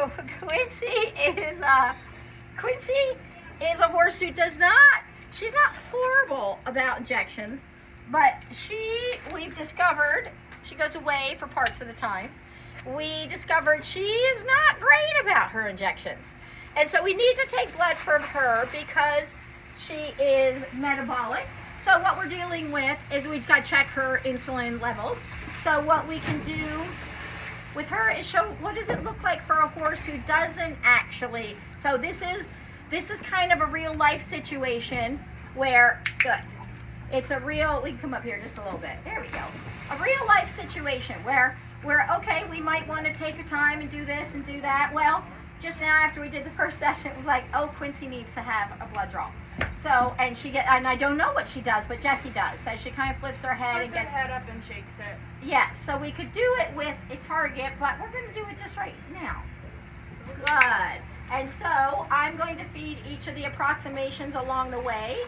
So Quincy is a horse who she's not horrible about injections, but we've discovered, she goes away for parts of the time. We discovered she is not great about her injections. And so we need to take blood from her because she is metabolic. So what we're dealing with is we just got to check her insulin levels. So what we can do with her is show what does it look like for a horse who doesn't actually. So this is kind of a real life situation where, good. It's a real, we can come up here just a little bit. There we go. A real life situation where okay, we might want to take a time and do this and do that. Well, just now after we did the first session, it was like, oh, Quincy needs to have a blood draw. So, and I don't know what she does, but Jessie does. So she kind of flips her head and gets her head up and shakes it. Yes, so we could do it with a target, but we're going to do it just right now. Good. And so I'm going to feed each of the approximations along the way.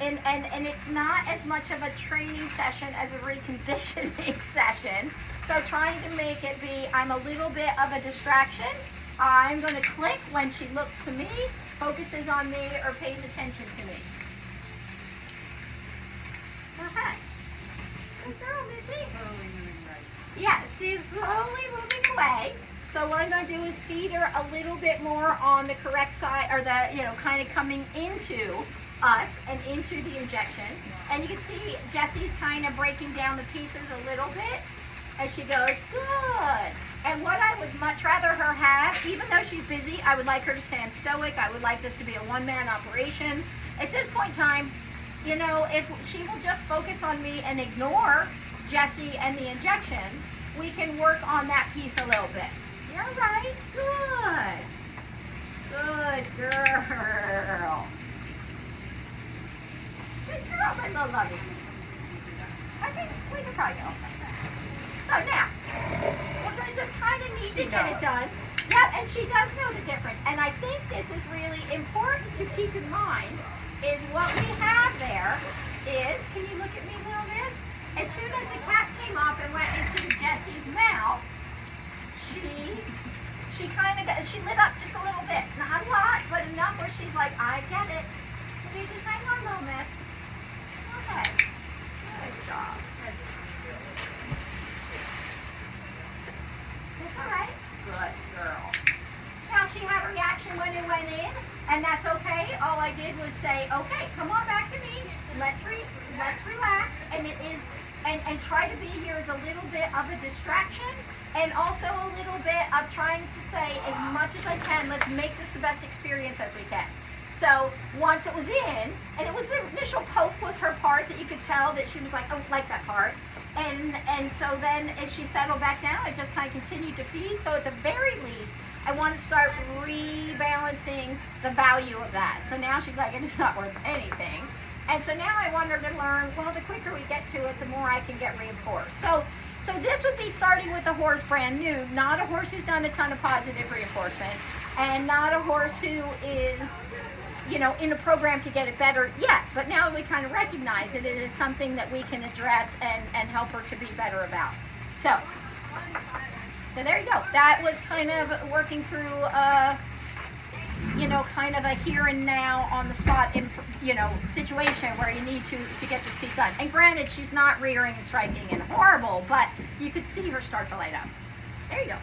And it's not as much of a training session as a reconditioning session. So trying to make it be, I'm a little bit of a distraction. I'm going to click when she looks to me, focuses on me, or pays attention to me. Okay. Good girl, Missy. Yes, she's slowly moving away. So what I'm going to do is feed her a little bit more on the correct side, or the, kind of coming into us and into the injection. And you can see Jessie's kind of breaking down the pieces a little bit as she goes, good. And what I would much rather her have, even though she's busy, I would like her to stand stoic. I would like this to be a one-man operation. At this point in time, if she will just focus on me and ignore Jessie and the injections, we can work on that piece a little bit. You're right. Good. Good girl. Good girl, my little lovey. I think we can probably go. So now, we're going to just kind of need to get it done. Yeah, and she does know the difference. And I think this is really important to keep in mind is what we have there is, can you look at me, little miss? As soon as the cap came off and went into Jessie's mouth, she kind of she lit up just a little bit. Not a lot, but enough where she's like, I get it. Will you just hang on, little miss? Okay. Good job. It's all right. Good girl. Now she had a reaction when it went in, and that's okay. All I did was say, okay, come on back to me. Let's relax, and it is, and try to be here as a little bit of a distraction, and also a little bit of trying to say as much as I can. Let's make this the best experience as we can. So once it was in, and it was the initial poke was her part that you could tell that she was like, oh, like that part. And so then as she settled back down, I just kind of continued to feed. So at the very least, I want to start rebalancing the value of that. So now she's like, it's not worth anything. And so now I want her to learn, well, the quicker we get to it, the more I can get reinforced. So this would be starting with a horse brand new, not a horse who's done a ton of positive reinforcement, and not a horse who is, in a program to get it better yet. But now we kind of recognize it is something that we can address and help her to be better about. So there you go. That was kind of working through, kind of a here and now on the spot, situation where you need to get this piece done. And granted, she's not rearing and striking and horrible, but you could see her start to light up. There you go.